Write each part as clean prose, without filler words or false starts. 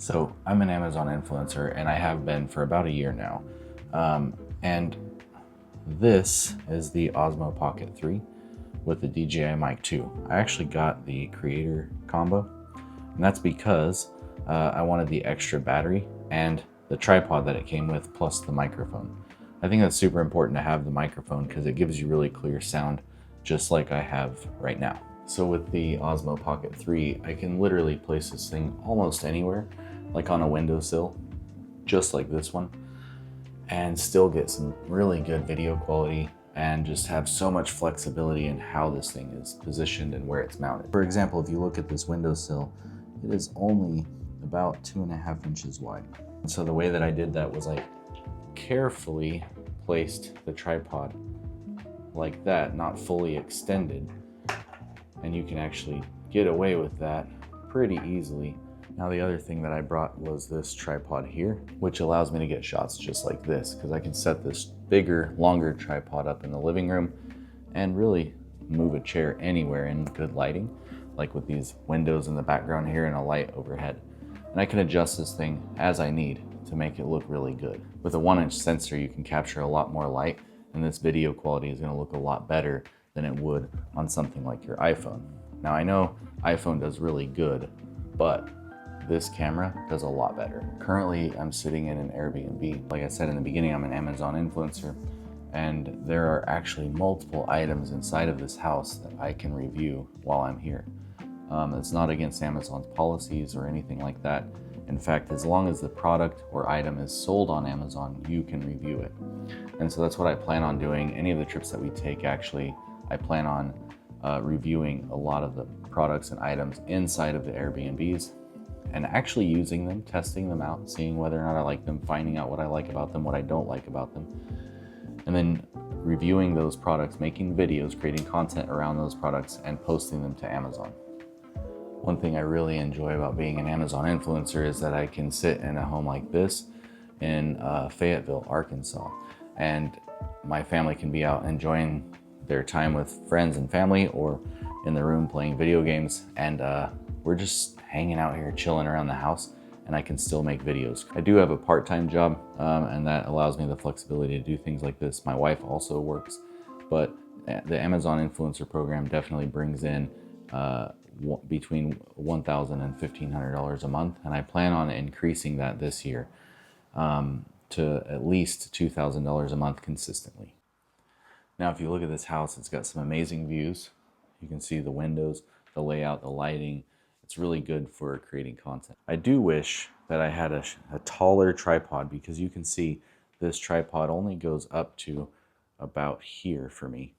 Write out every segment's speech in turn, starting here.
So I'm an Amazon influencer and I have been for about a year now. And this is the Osmo Pocket 3 with the DJI Mic 2. I actually got the creator combo, and that's because I wanted the extra battery and the tripod that it came with, plus the microphone. I think that's super important to have the microphone because it gives you really clear sound, just like I have right now. So with the Osmo Pocket 3, I can literally place this thing almost anywhere, like on a windowsill, just like this one, and still get some really good video quality and just have so much flexibility in how this thing is positioned and where it's mounted. For example, if you look at this windowsill, it is only about 2.5 inches wide. And so the way that I did that was I carefully placed the tripod like that, not fully extended, and you can actually get away with that pretty easily. Now the other thing that I brought was this tripod here, which allows me to get shots just like this, because I can set this bigger, longer tripod up in the living room and really move a chair anywhere in good lighting, like with these windows in the background here and a light overhead. And I can adjust this thing as I need to make it look really good. With a 1-inch sensor, you can capture a lot more light, and this video quality is going to look a lot better than it would on something like your iPhone. Now I know iPhone does really good, but this camera does a lot better. Currently, I'm sitting in an Airbnb. Like I said in the beginning, I'm an Amazon influencer, and there are actually multiple items inside of this house that I can review while I'm here. It's not against Amazon's policies or anything like that. In fact, as long as the product or item is sold on Amazon, you can review it. And so that's what I plan on doing. Any of the trips that we take, actually, I plan on reviewing a lot of the products and items inside of the Airbnbs and actually using them, testing them out, seeing whether or not I like them, finding out what I like about them, what I don't like about them, and then reviewing those products, making videos, creating content around those products, and posting them to Amazon. One thing I really enjoy about being an Amazon influencer is that I can sit in a home like this in Fayetteville, Arkansas, and my family can be out enjoying their time with friends and family, or in the room playing video games, and we're just hanging out here chilling around the house, and I can still make videos. I do have a part-time job, and that allows me the flexibility to do things like this. My wife also works, but the Amazon influencer program definitely brings in between $1,000 and $1,500 a month, and I plan on increasing that this year to at least $2,000 a month consistently. Now, if you look at this house, it's got some amazing views. You can see the windows, the layout, the lighting. It's really good for creating content. I do wish that I had a taller tripod, because you can see this tripod only goes up to about here for me.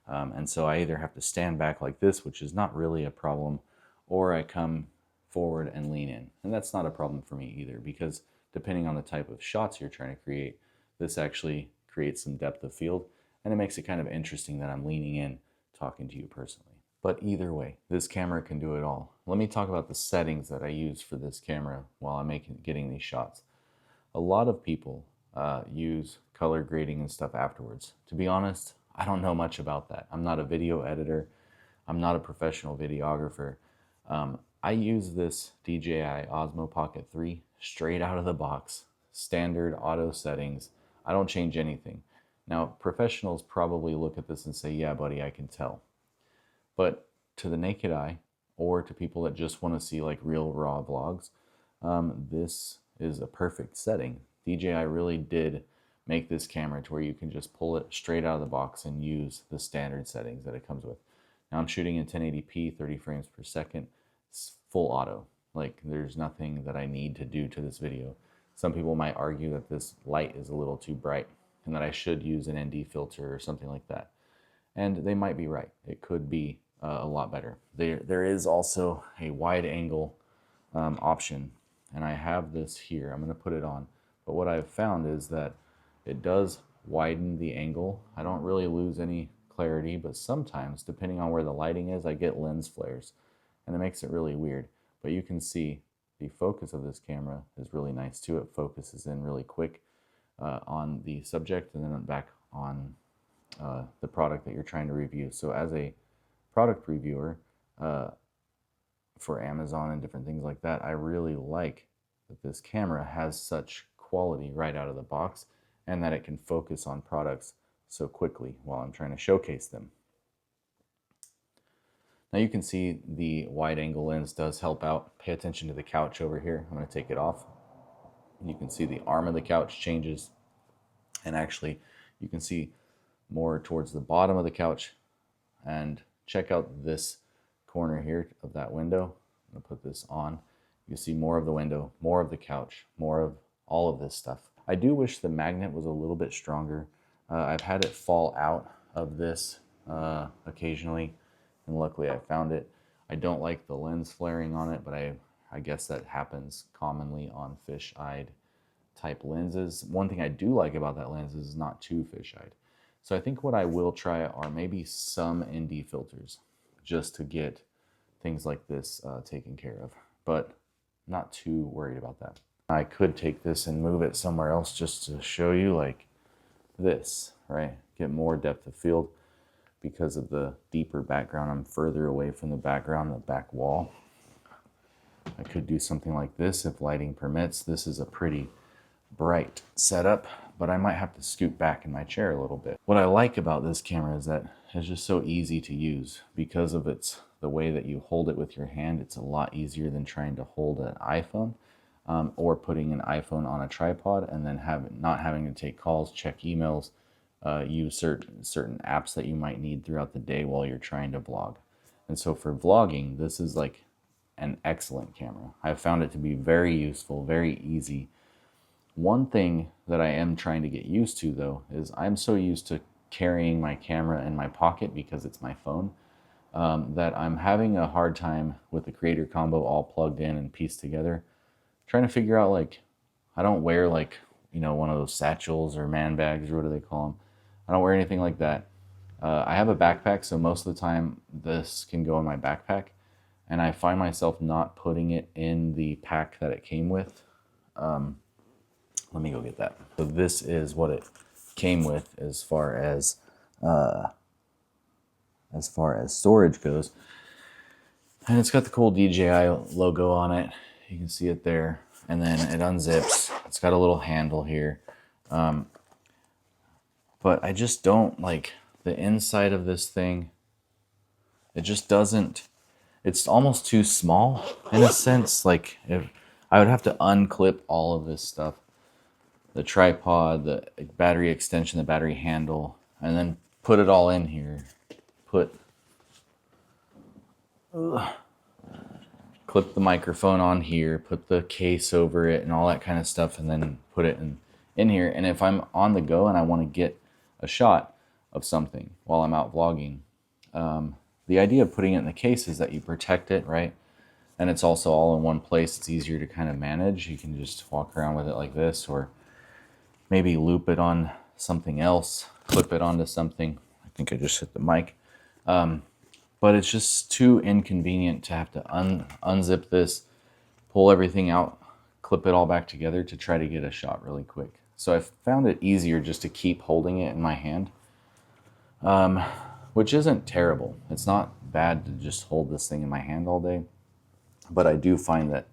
And so I either have to stand back like this, which is not really a problem, or I come forward and lean in. And that's not a problem for me either, because depending on the type of shots you're trying to create, this actually creates some depth of field, and it makes it kind of interesting that I'm leaning in, talking to you personally. But either way, this camera can do it all. Let me talk about the settings that I use for this camera while I'm getting these shots. A lot of people use color grading and stuff afterwards. To be honest, I don't know much about that. I'm not a video editor. I'm not a professional videographer. I use this DJI Osmo Pocket 3 straight out of the box, standard auto settings. I don't change anything. Now, professionals probably look at this and say, yeah, buddy, I can tell. But to the naked eye, or to people that just want to see like real raw vlogs, this is a perfect setting. DJI really did make this camera to where you can just pull it straight out of the box and use the standard settings that it comes with. Now I'm shooting in 1080p, 30 frames per second. It's full auto. Like, there's nothing that I need to do to this video. Some people might argue that this light is a little too bright and that I should use an ND filter or something like that. And they might be right. It could be a lot better. There is also a wide angle option, and I have this here. I'm going to put it on. But what I've found is that it does widen the angle. I don't really lose any clarity, but sometimes, depending on where the lighting is, I get lens flares, and it makes it really weird. But you can see the focus of this camera is really nice too. It focuses in really quick on the subject, and then back on the product that you're trying to review. So as a product reviewer for Amazon and different things like that, I really like that this camera has such quality right out of the box, and that it can focus on products so quickly while I'm trying to showcase them. Now you can see the wide angle lens does help out. Pay attention to the couch over here. I'm going to take it off. You can see the arm of the couch changes, and actually you can see more towards the bottom of the couch. And check out this corner here of that window. I'm going to put this on. You see more of the window, more of the couch, more of all of this stuff. I do wish the magnet was a little bit stronger. I've had it fall out of this occasionally, and luckily I found it. I don't like the lens flaring on it, but I guess that happens commonly on fish-eyed type lenses. One thing I do like about that lens is it's not too fish-eyed. So I think what I will try are maybe some ND filters just to get things like this taken care of, but not too worried about that. I could take this and move it somewhere else just to show you, like this, right? Get more depth of field because of the deeper background. I'm further away from the background, the back wall. I could do something like this if lighting permits. This is a pretty bright setup, but I might have to scoot back in my chair a little bit. What I like about this camera is that it's just so easy to use because of the way that you hold it with your hand. It's a lot easier than trying to hold an iPhone or putting an iPhone on a tripod and then not having to take calls, check emails, use certain apps that you might need throughout the day while you're trying to vlog. And so for vlogging, this is like an excellent camera. I've found it to be very useful, very easy. One thing that I am trying to get used to though is I'm so used to carrying my camera in my pocket because it's my phone that I'm having a hard time with the creator combo all plugged in and pieced together, trying to figure out, like, I don't wear like, you know, one of those satchels or man bags or what do they call them. I don't wear anything like that. I have a backpack, so most of the time this can go in my backpack, and I find myself not putting it in the pack that it came with. Let me go get that. So this is what it came with as far as storage goes. And it's got the cool DJI logo on it. You can see it there. And then it unzips. It's got a little handle here. But I just don't like the inside of this thing. It just doesn't, it's almost too small in a sense. Like, if I would have to unclip all of this stuff. The tripod, the battery extension, the battery handle, and then put it all in here. Clip the microphone on here, put the case over it and all that kind of stuff, and then put it in here. And if I'm on the go and I want to get a shot of something while I'm out vlogging, the idea of putting it in the case is that you protect it, right? And it's also all in one place. It's easier to kind of manage. You can just walk around with it like this, or maybe loop it on something else, clip it onto something. I think I just hit the mic. But it's just too inconvenient to have to unzip this, pull everything out, clip it all back together to try to get a shot really quick. So I found it easier just to keep holding it in my hand, which isn't terrible. It's not bad to just hold this thing in my hand all day, but I do find that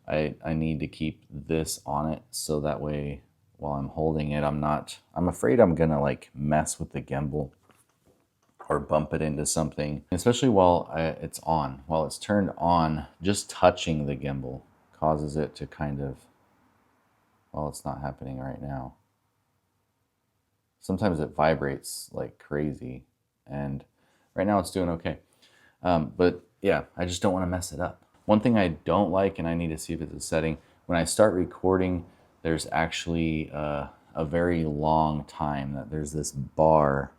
I need to keep this on it so that way while I'm holding it, I'm afraid I'm gonna like mess with the gimbal or bump it into something, especially while it's on. While it's turned on, just touching the gimbal causes it to kind of, well, it's not happening right now. Sometimes it vibrates like crazy, and right now it's doing okay. But yeah, I just don't want to mess it up. One thing I don't like, and I need to see if it's a setting, when I start recording, there's actually a very long time that there's this bar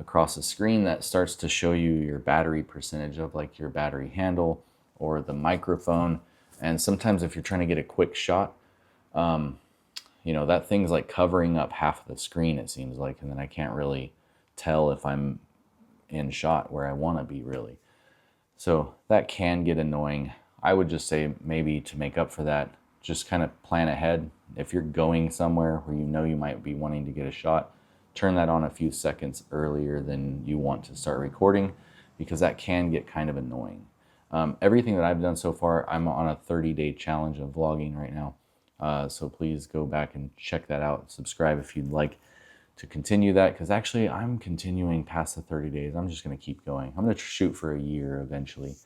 across the screen that starts to show you your battery percentage of like your battery handle or the microphone. And sometimes if you're trying to get a quick shot, you know, that thing's like covering up half of the screen, it seems like, and then I can't really tell if I'm in shot where I want to be really. So that can get annoying. I would just say maybe to make up for that, just kind of plan ahead. If you're going somewhere where you know you might be wanting to get a shot, turn that on a few seconds earlier than you want to start recording, because that can get kind of annoying. Everything that I've done so far, I'm on a 30-day challenge of vlogging right now. So please go back and check that out. Subscribe if you'd like to continue that, because actually I'm continuing past the 30 days. I'm just going to keep going. I'm going to shoot for a year eventually.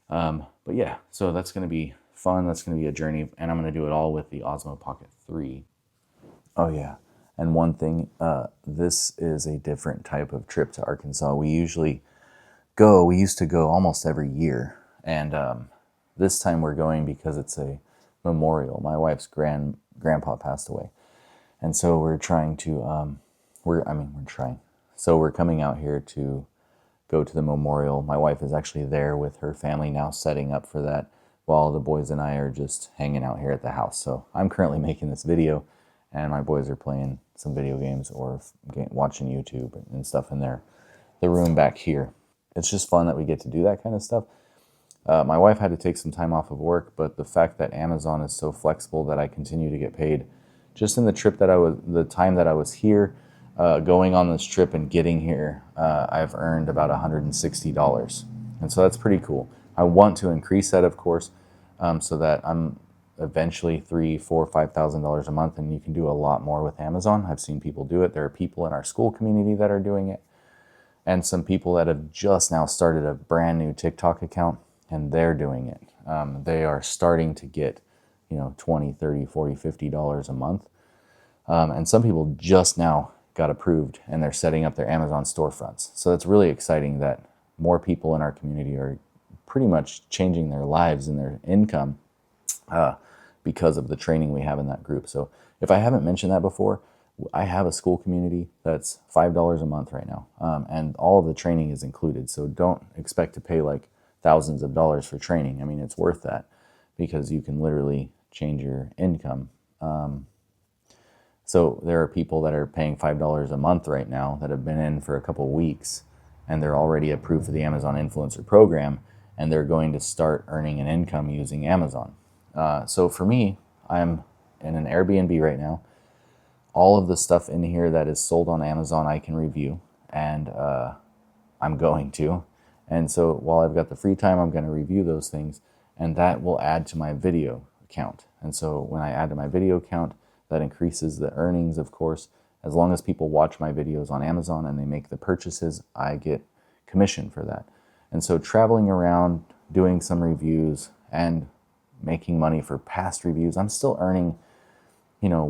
But yeah, so that's going to be fun. That's going to be a journey, and I'm going to do it all with the Osmo Pocket 3. Oh yeah, and one thing, this is a different type of trip to Arkansas. We used to go almost every year, and this time we're going because it's a memorial. My wife's grandpa passed away, and so we're trying to, we're trying. So we're coming out here to go to the memorial. My wife is actually there with her family now, setting up for that, while the boys and I are just hanging out here at the house. So I'm currently making this video, and my boys are playing some video games or watching YouTube and stuff in the room back here. It's just fun that we get to do that kind of stuff. My wife had to take some time off of work, but the fact that Amazon is so flexible that I continue to get paid, just in the time that I was here, going on this trip and getting here, I've earned about $160. And so that's pretty cool. I want to increase that, of course, so that I'm eventually $3,000, $4,000, $5,000 a month, and you can do a lot more with Amazon. I've seen people do it. There are people in our school community that are doing it, and some people that have just now started a brand new TikTok account, and they're doing it. They are starting to get, $20, $30, $40, $50 a month. And some people just now got approved, and they're setting up their Amazon storefronts. So it's really exciting that more people in our community are pretty much changing their lives and their income because of the training we have in that group. So if I haven't mentioned that before, I have a school community that's $5 a month right now, and all of the training is included. So don't expect to pay like thousands of dollars for training. I mean, it's worth that because you can literally change your income. So there are people that are paying $5 a month right now that have been in for a couple weeks, and they're already approved for the Amazon Influencer Program, and they're going to start earning an income using Amazon. So for me, I'm in an Airbnb right now. All of the stuff in here that is sold on Amazon I can review, and I'm going to. And so while I've got the free time, I'm going to review those things, and that will add to my video account. And so when I add to my video account, that increases the earnings, of course. As long as people watch my videos on Amazon and they make the purchases, I get commission for that. And so traveling around, doing some reviews, and making money for past reviews, I'm still earning, $1,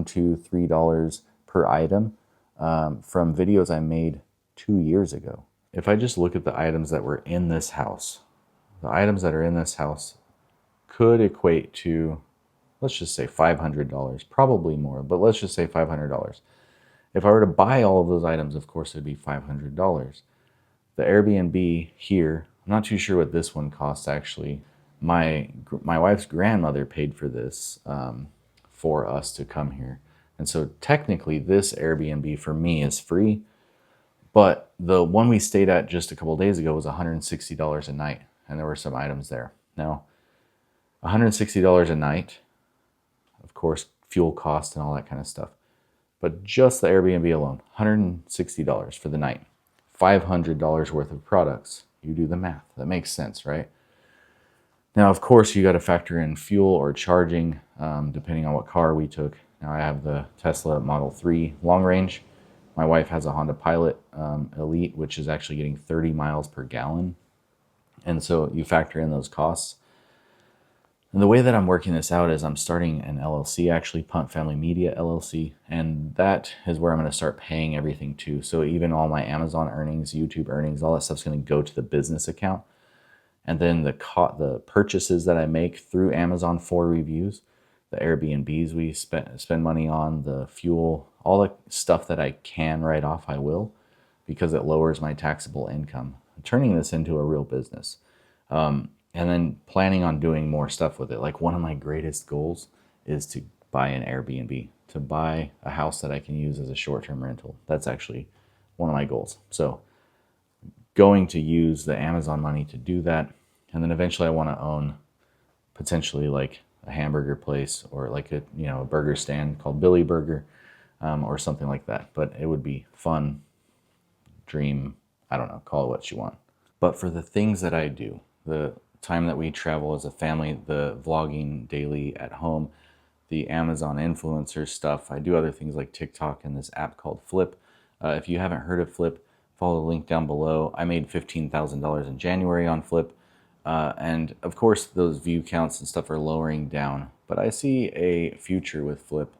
$2, $3 per item from videos I made 2 years ago. If I just look at the items that were in this house, the items that are in this house could equate to, let's just say $500, probably more, but let's just say $500. If I were to buy all of those items, of course, it'd be $500. The Airbnb here, I'm not too sure what this one costs actually. My wife's grandmother paid for this for us to come here. And so technically this Airbnb for me is free, but the one we stayed at just a couple of days ago was $160 a night, and there were some items there. Now, $160 a night, of course, fuel cost and all that kind of stuff. But just the Airbnb alone, $160 for the night, $500 worth of products. You do the math. That makes sense, right? Now, of course, you got to factor in fuel or charging, depending on what car we took. Now, I have the Tesla Model 3 long range. My wife has a Honda Pilot Elite, which is actually getting 30 miles per gallon. And so you factor in those costs. And the way that I'm working this out is I'm starting an LLC, actually, Punt Family Media LLC, and that is where I'm going to start paying everything to. So even all my Amazon earnings, YouTube earnings, all that stuff's going to go to the business account. And then the purchases that I make through Amazon for reviews, the Airbnbs we spend money on, the fuel, all the stuff that I can write off, I will, because it lowers my taxable income. I'm turning this into a real business. And then planning on doing more stuff with it. Like one of my greatest goals is to buy an Airbnb, to buy a house that I can use as a short-term rental. That's actually one of my goals. So going to use the Amazon money to do that. And then eventually I want to own potentially like a hamburger place or like a burger stand called Billy Burger or something like that. But it would be fun, dream, I don't know, call it what you want. But for the things that I do, the time that we travel as a family, the vlogging daily at home, the Amazon influencer stuff. I do other things like TikTok and this app called Flip. If you haven't heard of Flip, follow the link down below. I made $15,000 in January on Flip. And of course, those view counts and stuff are lowering down, but I see a future with Flip.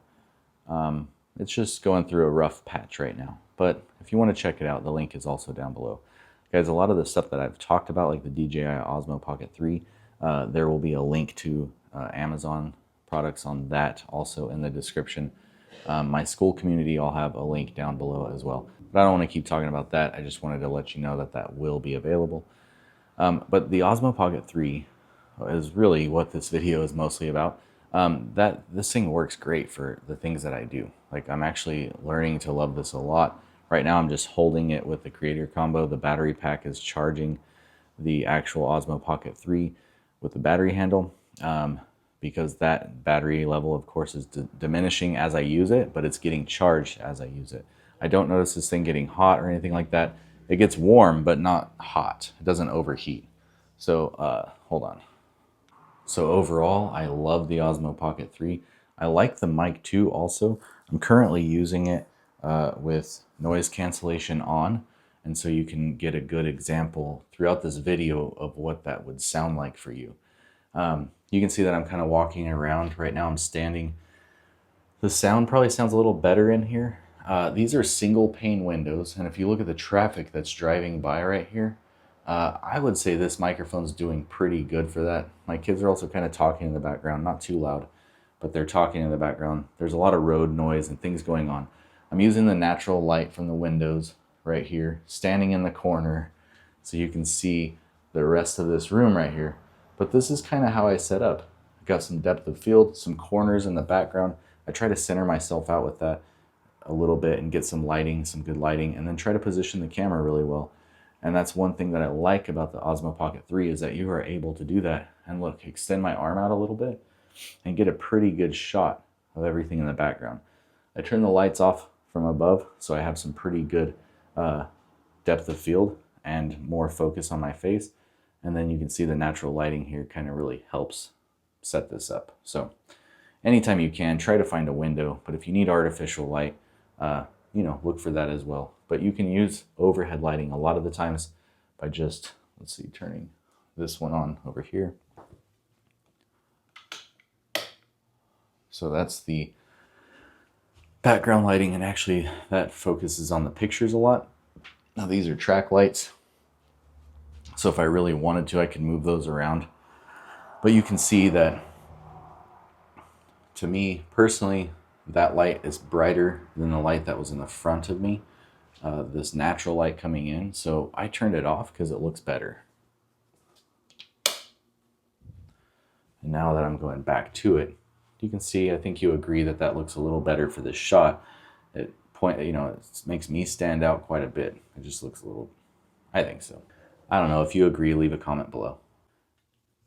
It's just going through a rough patch right now. But if you want to check it out, the link is also down below. Guys, a lot of the stuff that I've talked about, like the DJI Osmo Pocket 3, there will be a link to Amazon products on that also in the description. My school community, I'll have a link down below as well. But I don't want to keep talking about that. I just wanted to let you know that that will be available. But the Osmo Pocket 3 is really what this video is mostly about. This thing works great for the things that I do. Like, I'm actually learning to love this a lot. Right now I'm just holding it with the creator combo. The battery pack is charging the actual Osmo Pocket 3 with the battery handle, because that battery level, of course, is diminishing as I use it, but it's getting charged as I use it. I don't notice this thing getting hot or anything like that. It gets warm, but not hot. It doesn't overheat. So hold on. So overall, I love the Osmo Pocket 3. I like the Mic 2 also. I'm currently using it with noise cancellation on, and so you can get a good example throughout this video of what that would sound like for you. You can see that I'm kind of walking around. Right now I'm standing. The sound probably sounds a little better in here. These are single pane windows, and if you look at the traffic that's driving by right here, I would say this microphone's doing pretty good for that. My kids are also kind of talking in the background, not too loud, but they're talking in the background. There's a lot of road noise and things going on. I'm using the natural light from the windows right here, standing in the corner so you can see the rest of this room right here. But this is kind of how I set up. I've got some depth of field, some corners in the background. I try to center myself out with that a little bit and get some lighting, some good lighting, and then try to position the camera really well. And that's one thing that I like about the Osmo Pocket 3 is that you are able to do that. And look, extend my arm out a little bit and get a pretty good shot of everything in the background. I turn the lights off from above, so I have some pretty good depth of field and more focus on my face. And then you can see the natural lighting here kind of really helps set this up. So anytime you can, try to find a window, but if you need artificial light, look for that as well. But you can use overhead lighting a lot of the times by just, let's see, turning this one on over here. So that's the background lighting, and actually that focuses on the pictures a lot. Now these are track lights. So if I really wanted to, I could move those around. But you can see that, to me personally, that light is brighter than the light that was in the front of me, this natural light coming in. So I turned it off because it looks better. And now that I'm going back to it, you can see, I think you agree that that looks a little better for this shot. It makes me stand out quite a bit. It just looks a little, I think so. I don't know. If you agree, leave a comment below.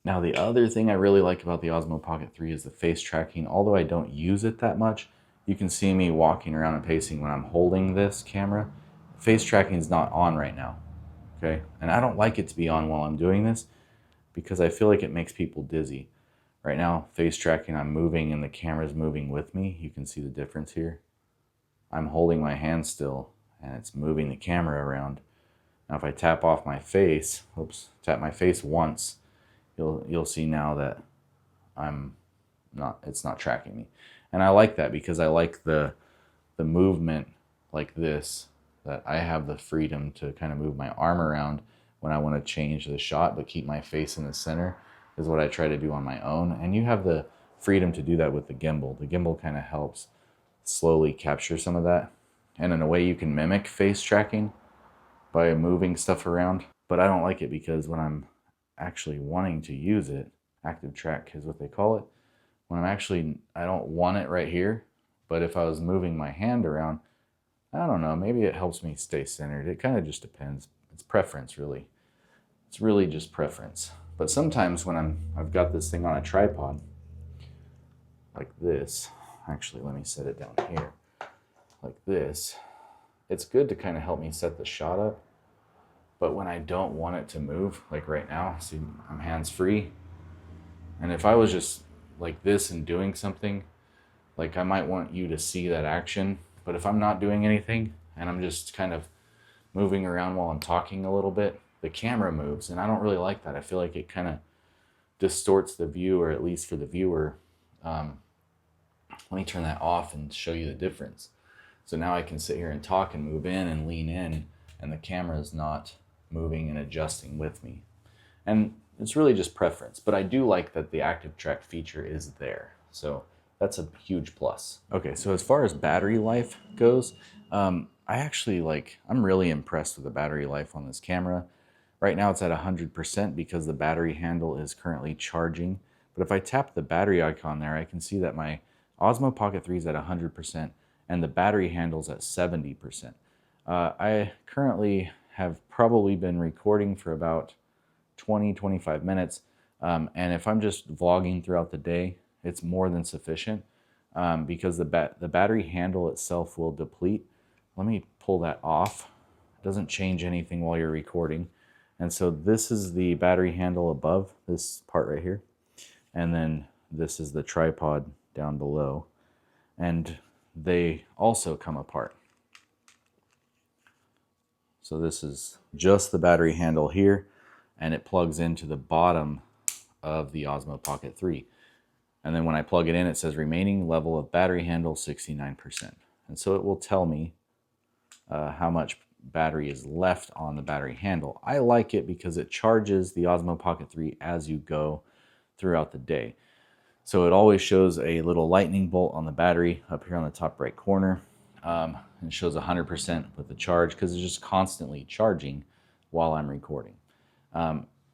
Now, the other thing I really like about the Osmo Pocket 3 is the face tracking. Although I don't use it that much, you can see me walking around and pacing when I'm holding this camera. Face tracking is not on right now, okay? And I don't like it to be on while I'm doing this because I feel like it makes people dizzy. Right now, face tracking, I'm moving and the camera's moving with me. You can see the difference here. I'm holding my hand still and it's moving the camera around. Now if I tap off my face, tap my face once, you'll see now that it's not tracking me. And I like that because I like the movement like this, that I have the freedom to kind of move my arm around when I want to change the shot but keep my face in the center, is what I try to do on my own. And you have the freedom to do that with the gimbal. The gimbal kind of helps slowly capture some of that. And in a way you can mimic face tracking by moving stuff around. But I don't like it because when I'm actually wanting to use it, active track is what they call it, when I don't want it right here, but if I was moving my hand around, I don't know, maybe it helps me stay centered. It kind of just depends. It's preference, really. It's really just preference. But sometimes when I've got this thing on a tripod, like this, actually let me set it down here, like this, it's good to kind of help me set the shot up. But when I don't want it to move, like right now, see, I'm hands-free. And if I was just like this and doing something, like I might want you to see that action. But if I'm not doing anything and I'm just kind of moving around while I'm talking a little bit, the camera moves. And I don't really like that. I feel like it kind of distorts the view, or at least for the viewer. Um, Let me turn that off and show you the difference. So now I can sit here and talk and move in and lean in, and the camera is not moving and adjusting with me. And it's really just preference, but I do like that the active track feature is there. So that's a huge plus. Okay, so as far as battery life goes, I'm really impressed with the battery life on this camera. Right now it's at 100% because the battery handle is currently charging. But if I tap the battery icon there, I can see that my Osmo Pocket 3 is at 100% and the battery handle's at 70%. I currently have probably been recording for about 20-25 minutes. And if I'm just vlogging throughout the day, it's more than sufficient because the battery handle itself will deplete. Let me pull that off. It doesn't change anything while you're recording. And so this is the battery handle above, this part right here. And then this is the tripod down below. And they also come apart. So this is just the battery handle here, and it plugs into the bottom of the Osmo Pocket 3. And then when I plug it in, it says remaining level of battery handle 69%. And so it will tell me how much battery is left on the battery handle. I like it because it charges the Osmo Pocket 3 as you go throughout the day. So it always shows a little lightning bolt on the battery up here on the top right corner. And it shows 100% with the charge because it's just constantly charging while I'm recording.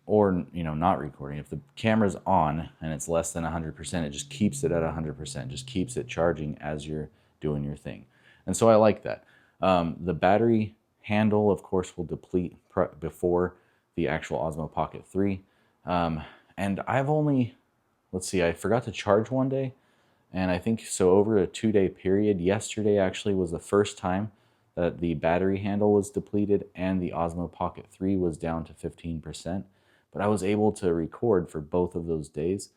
Or not recording. If the camera's on and it's less than 100%, it just keeps it at 100%, just keeps it charging as you're doing your thing. And so I like that. The battery handle, of course, will deplete before the actual Osmo Pocket 3. And I've only, let's see, I forgot to charge one day. And I think so over a 2-day period, yesterday actually was the first time that the battery handle was depleted and the Osmo Pocket 3 was down to 15%. But I was able to record for both of those days.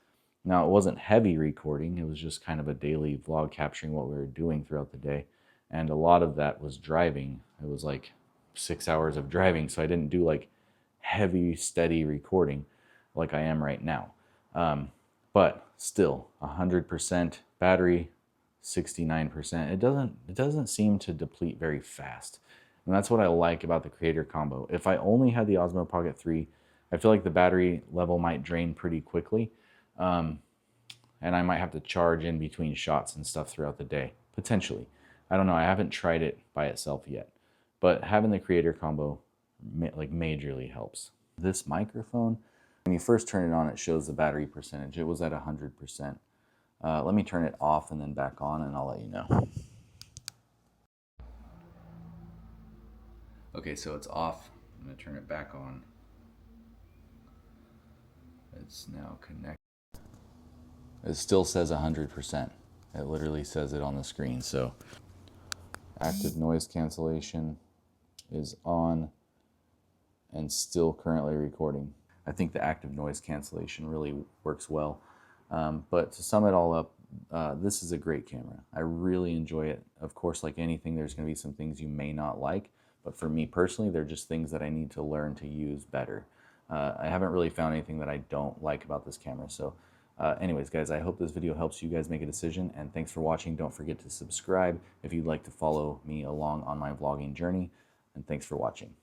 Now, it wasn't heavy recording. It was just kind of a daily vlog capturing what we were doing throughout the day. And a lot of that was driving. It was like 6 hours of driving. So I didn't do like heavy, steady recording like I am right now. But still, 100% battery, 69%. It doesn't seem to deplete very fast. And that's what I like about the Creator Combo. If I only had the Osmo Pocket 3, I feel like the battery level might drain pretty quickly. And I might have to charge in between shots and stuff throughout the day, potentially. I don't know, I haven't tried it by itself yet. But having the Creator Combo like majorly helps. This microphone, when you first turn it on, it shows the battery percentage. It was at 100%. Let me turn it off and then back on, and I'll let you know. Okay, so it's off. I'm going to turn it back on. It's now connected. It still says 100%. It literally says it on the screen. So active noise cancellation is on and still currently recording. I think the active noise cancellation really works well. But to sum it all up, this is a great camera. I really enjoy it. Of course, like anything, there's going to be some things you may not like. But for me personally, they're just things that I need to learn to use better. I haven't really found anything that I don't like about this camera. So anyways, guys, I hope this video helps you guys make a decision. And thanks for watching. Don't forget to subscribe if you'd like to follow me along on my vlogging journey. And thanks for watching.